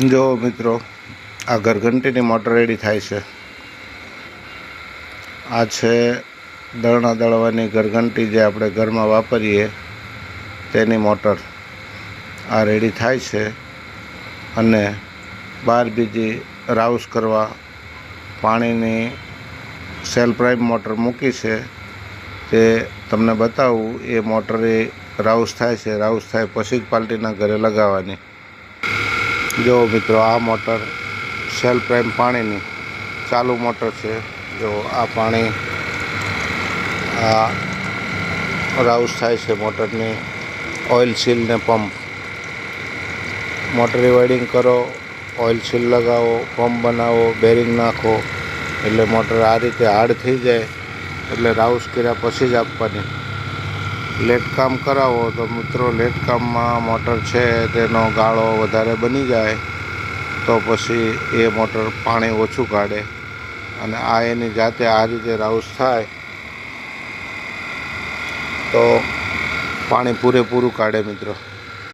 જો મિત્રો, આ ઘરઘંટીની મોટર રેડી થાય છે. આ છે દળણા દળવાની ઘરઘંટી, જે આપણે ઘરમાં વાપરીએ તેની મોટર. આ રેડી થાય છે અને બહાર બીજી રાઉસ કરવા પાણીની સેલ પ્રાઇમ મોટર મૂકી છે. તે તમને બતાવું. એ મોટર એ રાઉસ થાય છે. રાઉસ થાય પછી જ પાર્ટીના ઘરે લગાવવાની. જો મિત્રો, આ મોટર સેલ પ્રાઇમ પાણીની ચાલુ મોટર છે. જો આ પાણી આ રાઉસ થાય છે મોટરની ઓઇલ સીલ ને પંપ. મોટર વાયરિંગ કરો, ઓઇલ સીલ લગાવો, પંપ બનાવો, બેરિંગ નાખો, એટલે મોટર આ રીતે હાર્ડ થઈ જાય. એટલે રાઉસ કર્યા પછી જ આપવાની. લેટ કામ કરાવો તો મિત્રો, લેટ કામમાં મોટર છે તેનો ગાળો વધારે બની જાય, તો પછી એ મોટર પાણી ઓછું કાઢે. અને આ એની જાતે આ રીતે રાઉસ થાય તો પાણી પૂરેપૂરું કાઢે મિત્રો.